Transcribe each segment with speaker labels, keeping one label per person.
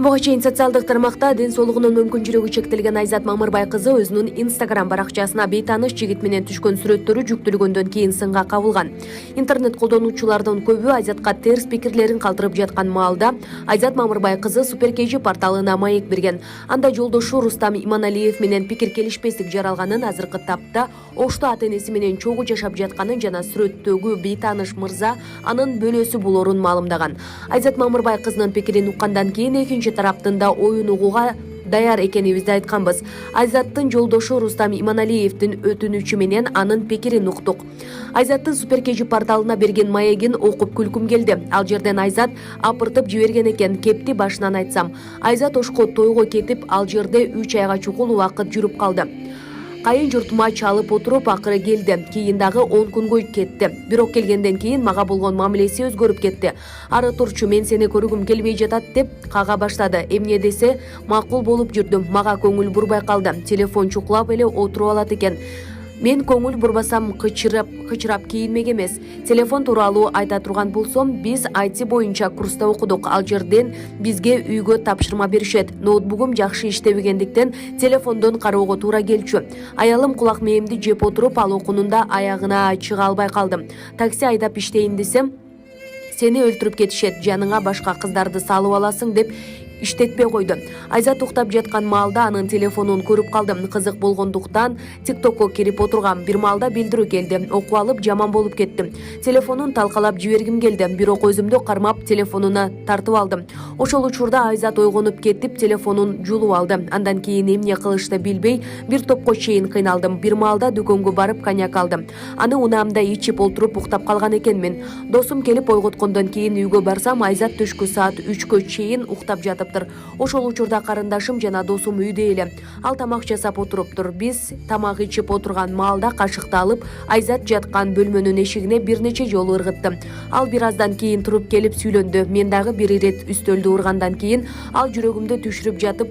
Speaker 1: Буга чейин социалдык тармакта ден соолугунун мүмкүнчүлүгү чектелген Айзат Мамырбай кызы өзүнүн Instagram баракчасына бейтаныш жигит менен түшкөн сүрөттөрү жүктөлгөндөн кийин сынга кабылган. Интернет колдонуучулардын көбү Айзатка терс пикирлерин калтырып жаткан маалда Айзат Мамырбай кызы Суперкейжи порталына маек берген. Анда жолдошу Рустам Иманалиев менен пикир келишпестик жаралганын, азыркы тапта Ошто ата-энеси менен чогуу жашап жатканын жана сүрөттөгү бейтаныш мырза анын бөлөсү болорун маалымдаган. Айзат Мамырбай кызынын пикирин уккандан кийин экинчи тараптын да оюн угууга даяр экенибизди айтканбыз. Айзаттын жолдошу Рустам Иманалиевдин өтүнүчү менен анын пикирин уктук. Айзаттын Суперкейжи порталына берген маегин окуп күлкүм келди. Ал жерден Айзат апыртып жиберген экен, кепти башынан айтсам. Айзат Ошко тойго кетип, ал жерде 3 айга чукул убакыт жүрүп калды. Кайын журтума чалып отуруп акыры келди. Кийин дагы 10 күнгө кетти. Бирок келгенден кийин мага болгон мамилеси өзгөрүп кетти. Ары турчу, мен сени көргүм келбей жатат деп кага баштады. Эмне десе макул болуп жүрдүм. Мага көңүл бурбай калды. Телефон чукулап эле отуруп алат экен. Мен көңүл бурбасам кычырап кийинмек эмес. Телефон тууралуу айта турган болсом, биз Айтты боюнча курста окудук. Ал жерден бизге үйгө тапшырма беришет. Ноутбугум жакшы иштебегендиктен телефондон кароого туура келчү. Аялым кулак мээмди жеп отуруп, ал окуунунда аягына чыга албай калдым. Такси айдап иштейин десем, сени өлтүрүп кетишет, жаныңа башка кыздарды салып аласың деп иштетпей койду. Айзат уктап жаткан маалда анын телефонун көрүп калдым. Кызык болгондуктан TikTokко кирип отургам. Бир маалда билдирүү келди. Окуп алып жаман болуп кеттим. Телефонун талкалап жибергим келди. Бирок өзүмдү кармап телефонуна тартып алдым. Ошол учурда Айзат ойгонуп кетип, телефонун жулуп алды. Андан кийин эмне кылышты билбей, бир топко чейин кыйналдым. Бир маалда дүкөнгө барып коньяк алдым. Аны унаамда ичип отуруп уктап калган экенмин. Досум келип ойготкондон кийин үйгө барсам, Айзат түшкү саат 3кө чейин уктап жатып. Ошол учурда карындашым жана досум үйдө эле. Ал тамак жасап отуруптур. Биз тамак ичип отурган маалда кашыкты алып, Айзат жаткан бөлмөнүн эшигине бир нече жолу ыргыттым. Ал бир аздан кийин туруп келип сүйлөндү. Мен дагы бир ирет үстөлдү ургандан кийин ал жүрөгүмдү түшүрүп жатып,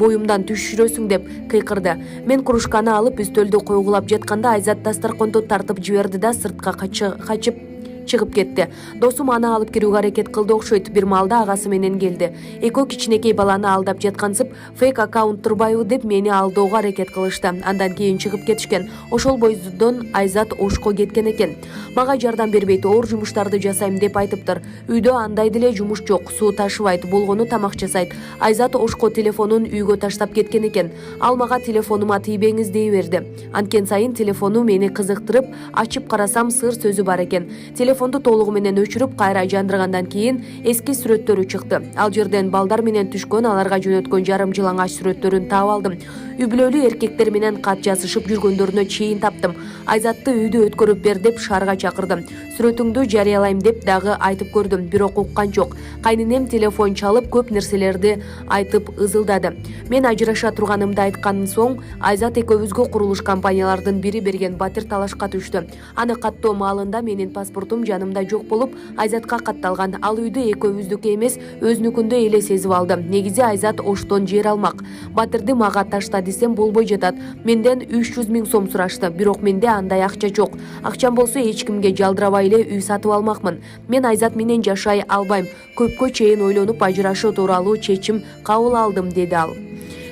Speaker 1: боюмдан түшүрөсүң деп кыйкырды. Мен кружканы алып үстөлдү койгулап жатканда Айзат дасторконду тартып жиберди да сыртка качып чыгып кетти. Досум аны алып кирүүгө аракет кылды окшойт. Бир маалда агасы менен келди. Экөө кичинекей баланы алдап жаткансып, фейк аккаунт турбайбы деп мени алдоого аракет кылышты. Андан кийин чыгып кетишкен. Ошол бойдон Айзат Ошко кеткен экен. Мага жардам бербейт, оор жумуштарды жасайм деп айтыптыр. Үйдө андай деле жумуш жок, суу ташыбайт, болгону тамак жасайт. Айзат Ошко телефонун үйгө таштап кеткен экен. Ал мага телефонума тийбеңиз дей берди. Анткени сайын телефону мени кызыктырып, ачып карасам сыр сөзү бар экен. Телефонду толугу менен өчүрүп, кайра жандыргандан кийин эски сүрөттөрү чыкты. Ал жерден балдар менен түшкөн, аларга жөнөткөн жарым жылаңач сүрөттөрүн таап алдым. Үй бүлөлүү эркектер менен кат жазышып жүргөндөрүнө чейин таптым. Айзатты үйдү өткөрүп бер деп шаарга чакырдым. Сүрөтүңдү жарыялайм деп дагы айтып көрдүм, бирок уккан жок. Кайненем телефон чалып, көп нерселерди айтып ызылдады. Мен ажыраша турганымды айткан соң, Айзат экөөбүзгө курулуш компаниялардын бири берген батир талашка түштү. Аны каттоо маалында менин паспортум жанымда жок болуп, Айзатка катталган. Ал үйдү экөөбүздүкү эмес, өзүнүкүндөй эле сезип алдым. Негизи Айзат Оштон жер алмак. Батирди мага ташта десем болбой жатат. Менден 300 000 сом сурашты, бирок менде андай акча жок. Акчам болсо эч кимге жалдырабай эле үй сатып алмакмын. Мен Айзат менен жашай албайм. Көпкө чейин ойлонуп ажырашуу тууралуу чечим кабыл алдым, деди ал.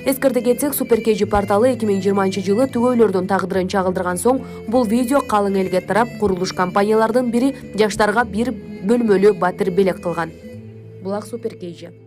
Speaker 1: Эскерте кетсек, Суперкейжи порталы 2020-жылы түгөйлөрдүн тагдырын чагылдырган соң, бул видео калың элге тарап, курулуш компаниялардын бири жаштарга бир бөлмөлүү батир белек кылган. Булак Суперкейжи.